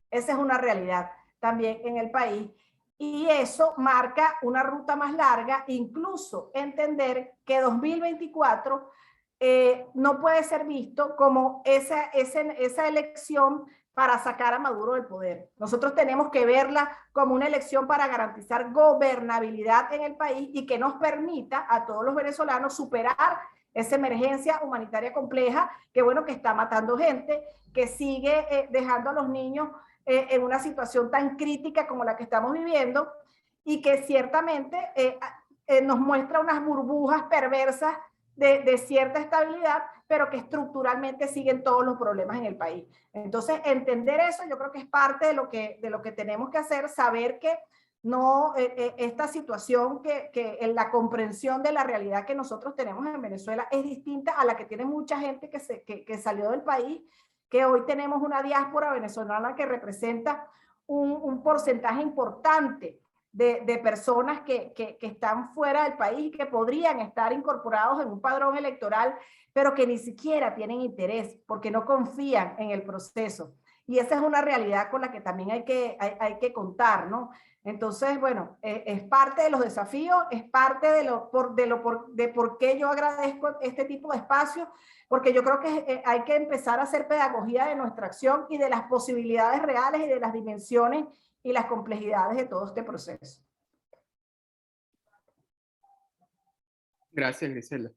Esa es una realidad también en el país. Y eso marca una ruta más larga, incluso entender que 2024 no puede ser visto como esa elección para sacar a Maduro del poder. Nosotros tenemos que verla como una elección para garantizar gobernabilidad en el país y que nos permita a todos los venezolanos superar esa emergencia humanitaria compleja que, bueno, que está matando gente, que sigue dejando a los niños en una situación tan crítica como la que estamos viviendo y que ciertamente nos muestra unas burbujas perversas de cierta estabilidad, pero que estructuralmente siguen todos los problemas en el país. Entonces, entender eso yo creo que es parte de lo que tenemos que hacer, saber que no, esta situación, que en la comprensión de la realidad que nosotros tenemos en Venezuela es distinta a la que tiene mucha gente que salió del país, que hoy tenemos una diáspora venezolana que representa un porcentaje importante de personas que están fuera del país y que podrían estar incorporados en un padrón electoral, pero que ni siquiera tienen interés porque no confían en el proceso. Y esa es una realidad con la que también hay que contar, ¿no? Entonces, bueno, es parte de los desafíos, es parte de por qué yo agradezco este tipo de espacios, porque yo creo que hay que empezar a hacer pedagogía de nuestra acción y de las posibilidades reales y de las dimensiones y las complejidades de todo este proceso. Gracias, Grisela.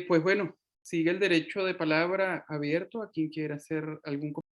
Pues bueno, sigue el derecho de palabra abierto a quien quiera hacer algún comentario.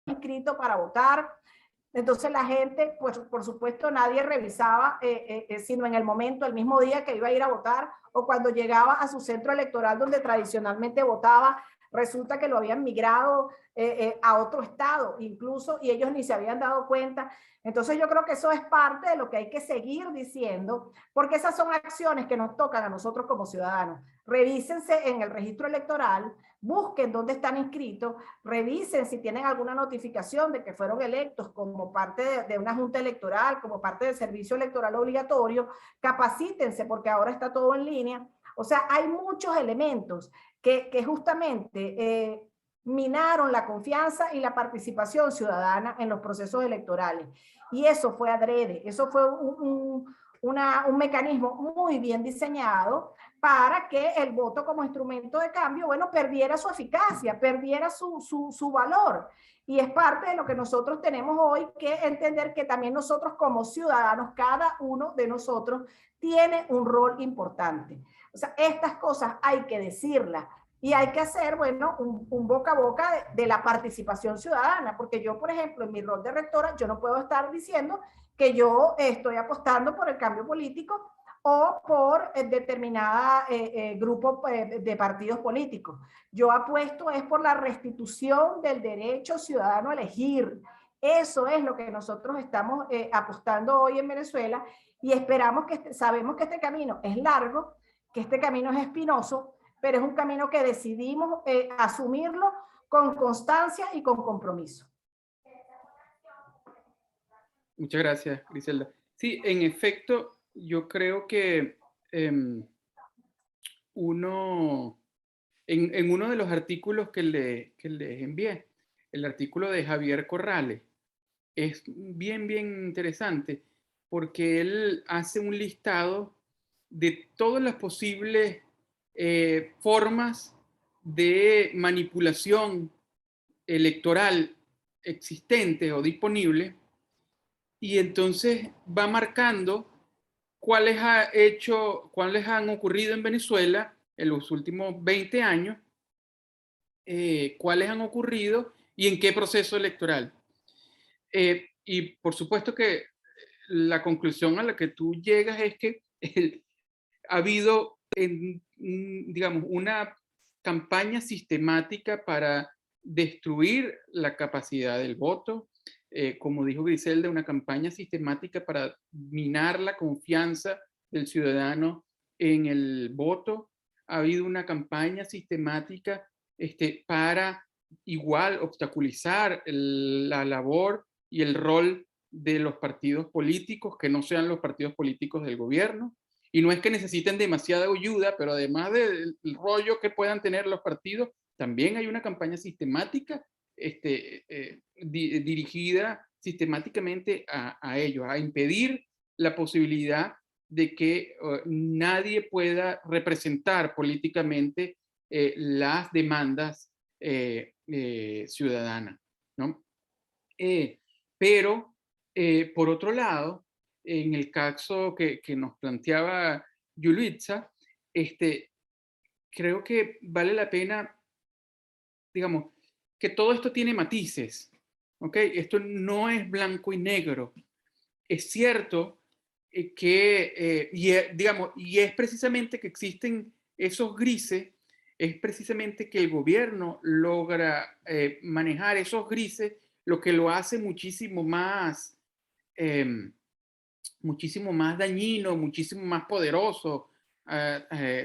inscrito para votar. Entonces la gente, pues por supuesto nadie revisaba, sino en el momento, el mismo día que iba a ir a votar, o cuando llegaba a su centro electoral donde tradicionalmente votaba, resulta que lo habían migrado a otro estado incluso, y ellos ni se habían dado cuenta. Entonces yo creo que eso es parte de lo que hay que seguir diciendo, porque esas son acciones que nos tocan a nosotros como ciudadanos. Revísense en el registro electoral, busquen dónde están inscritos, revisen si tienen alguna notificación de que fueron electos como parte de una junta electoral, como parte del servicio electoral obligatorio, capacítense porque ahora está todo en línea. O sea, hay muchos elementos que justamente minaron la confianza y la participación ciudadana en los procesos electorales. Y eso fue adrede, eso fue un mecanismo muy bien diseñado para que el voto como instrumento de cambio, bueno, perdiera su eficacia, perdiera su valor. Y es parte de lo que nosotros tenemos hoy que entender, que también nosotros como ciudadanos, cada uno de nosotros tiene un rol importante. O sea, estas cosas hay que decirlas y hay que hacer, bueno, un boca a boca de la participación ciudadana, porque yo, por ejemplo, en mi rol de rectora, yo no puedo estar diciendo que yo estoy apostando por el cambio político o por determinada grupo de partidos políticos. Yo apuesto es por la restitución del derecho ciudadano a elegir. Eso es lo que nosotros estamos apostando hoy en Venezuela, y esperamos que sabemos que este camino es largo, que este camino es espinoso, pero es un camino que decidimos asumirlo con constancia y con compromiso. Muchas gracias, Griselda. Sí, en efecto, yo creo que en uno de los artículos que les envié, el artículo de Javier Corrales, es bien interesante porque él hace un listado de todas las posibles formas de manipulación electoral existentes o disponibles, y entonces va marcando cuáles han ocurrido en Venezuela en los últimos 20 años, cuáles han ocurrido y en qué proceso electoral. Y por supuesto que la conclusión a la que tú llegas es que ha habido, digamos, una campaña sistemática para destruir la capacidad del voto, como dijo Griselda, una campaña sistemática para minar la confianza del ciudadano en el voto. Ha habido una campaña sistemática para igual obstaculizar la labor y el rol de los partidos políticos, que no sean los partidos políticos del gobierno. Y no es que necesiten demasiada ayuda, pero además del rollo que puedan tener los partidos, también hay una campaña sistemática dirigida sistemáticamente a ellos, a impedir la posibilidad de que nadie pueda representar políticamente las demandas ciudadanas, ¿no? Pero, por otro lado, en el caso que nos planteaba Yulitza, creo que vale la pena, digamos, que todo esto tiene matices, ¿ok? Esto no es blanco y negro. Es cierto que, digamos, y es precisamente que existen esos grises, es precisamente que el gobierno logra manejar esos grises, lo que lo hace muchísimo más dañino, muchísimo más poderoso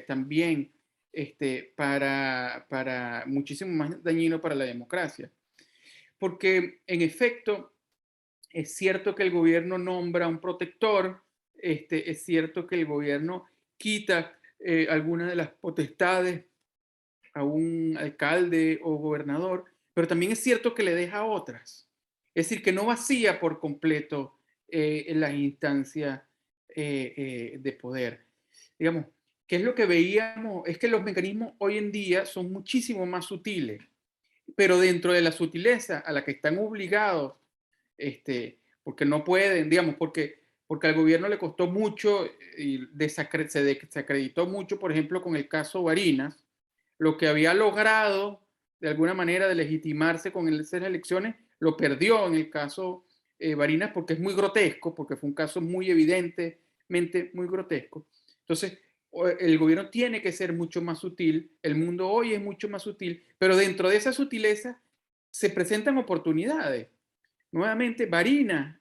también, muchísimo más dañino para la democracia. Porque en efecto, es cierto que el gobierno nombra un protector, es cierto que el gobierno quita algunas de las potestades a un alcalde o gobernador, pero también es cierto que le deja otras. Es decir, que no vacía por completo en las instancias de poder. Digamos, ¿qué es lo que veíamos? Es que los mecanismos hoy en día son muchísimo más sutiles, pero dentro de la sutileza a la que están obligados, porque no pueden, digamos, porque al gobierno le costó mucho y se desacreditó mucho, por ejemplo, con el caso Barinas, lo que había logrado de alguna manera de legitimarse con esas elecciones, lo perdió en el caso Barinas porque es muy grotesco, porque fue un caso muy evidentemente muy grotesco. Entonces, el gobierno tiene que ser mucho más sutil, el mundo hoy es mucho más sutil, pero dentro de esa sutileza se presentan oportunidades. Nuevamente, Barinas,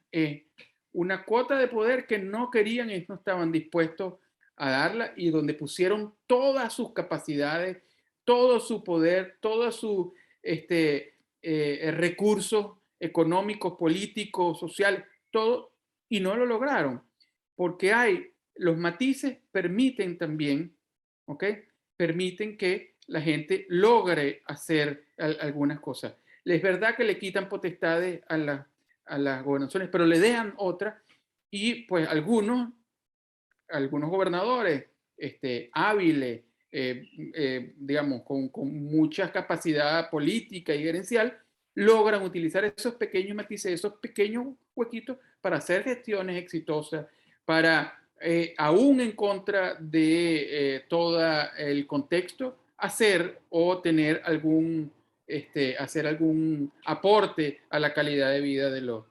una cuota de poder que no querían y no estaban dispuestos a darla, y donde pusieron todas sus capacidades, todo su poder, todos sus recursos económicos, políticos, sociales, todo, y no lo lograron, porque los matices permiten también, ¿ok? Permiten que la gente logre hacer algunas cosas. Es verdad que le quitan potestades a las gobernaciones, pero le dejan otras, y pues algunos gobernadores hábiles, digamos, con mucha capacidad política y gerencial, logran utilizar esos pequeños matices, esos pequeños huequitos para hacer gestiones exitosas, para, aún en contra de todo el contexto, hacer o tener hacer algún aporte a la calidad de vida de los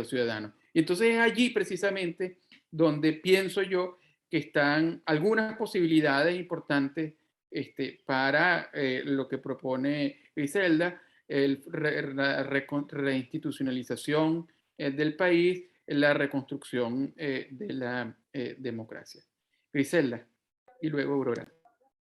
ciudadanos. Y entonces es allí precisamente donde pienso yo que están algunas posibilidades importantes para lo que propone Griselda, la reinstitucionalización del país, la reconstrucción de la democracia. Griselda, y luego Aurora.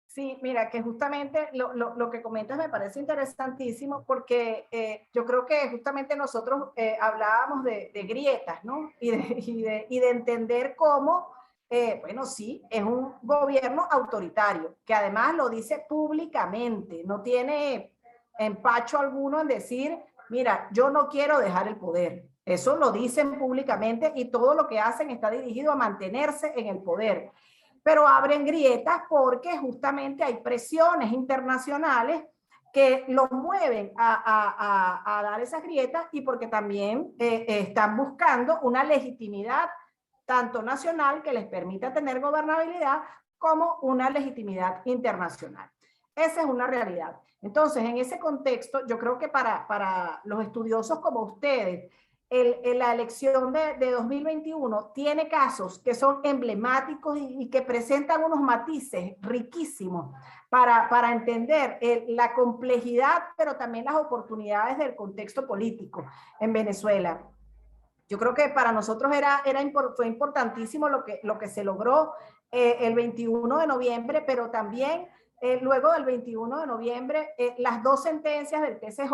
Sí, mira, que justamente lo que comentas me parece interesantísimo porque yo creo que justamente nosotros hablábamos de grietas, ¿no? Y de entender cómo, bueno, sí, es un gobierno autoritario, que además lo dice públicamente, no tiene empacho alguno en decir, mira, yo no quiero dejar el poder. Eso lo dicen públicamente y todo lo que hacen está dirigido a mantenerse en el poder. Pero abren grietas porque justamente hay presiones internacionales que los mueven a dar esas grietas, y porque también están buscando una legitimidad tanto nacional que les permita tener gobernabilidad, como una legitimidad internacional. Esa es una realidad. Entonces, en ese contexto, yo creo que para los estudiosos como ustedes, la elección de 2021 tiene casos que son emblemáticos y que presentan unos matices riquísimos para entender la complejidad, pero también las oportunidades del contexto político en Venezuela. Yo creo que para nosotros fue importantísimo lo que se logró el 21 de noviembre, pero también luego del 21 de noviembre, las dos sentencias del TCJ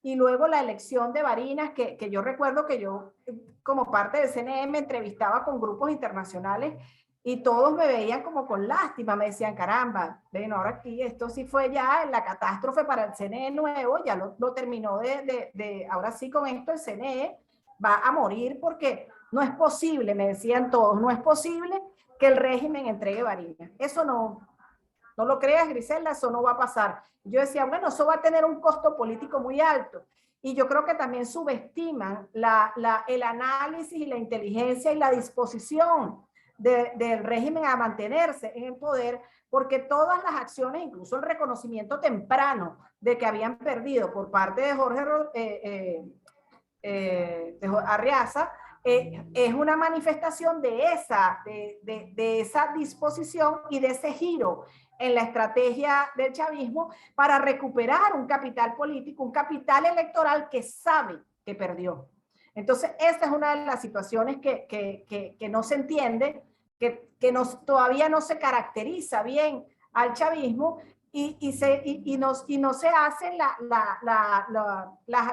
y luego la elección de Barinas, que yo recuerdo que yo, como parte del CNE, me entrevistaba con grupos internacionales y todos me veían como con lástima, me decían, caramba, bueno, ahora aquí esto sí fue ya la catástrofe para el CNE nuevo, ya lo terminó ahora sí con esto el CNE va a morir, porque no es posible, me decían todos, no es posible que el régimen entregue Barinas. Eso no lo creas, Griselda, eso no va a pasar. Yo decía, bueno, eso va a tener un costo político muy alto. Y yo creo que también subestiman el análisis y la inteligencia y la disposición del régimen a mantenerse en el poder, porque todas las acciones, incluso el reconocimiento temprano de que habían perdido por parte de Jorge Arriaza, es una manifestación de esa disposición y de ese giro en la estrategia del chavismo para recuperar un capital político, un capital electoral que sabe que perdió. Entonces, esta es una de las situaciones que no se entiende, que todavía no se caracteriza bien al chavismo, y no se hace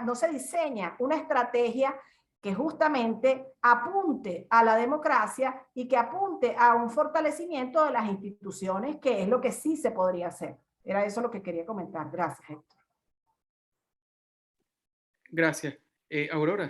no se diseña una estrategia que justamente apunte a la democracia y que apunte a un fortalecimiento de las instituciones, que es lo que sí se podría hacer. Era eso lo que quería comentar. Gracias, Héctor. Gracias. Aurora.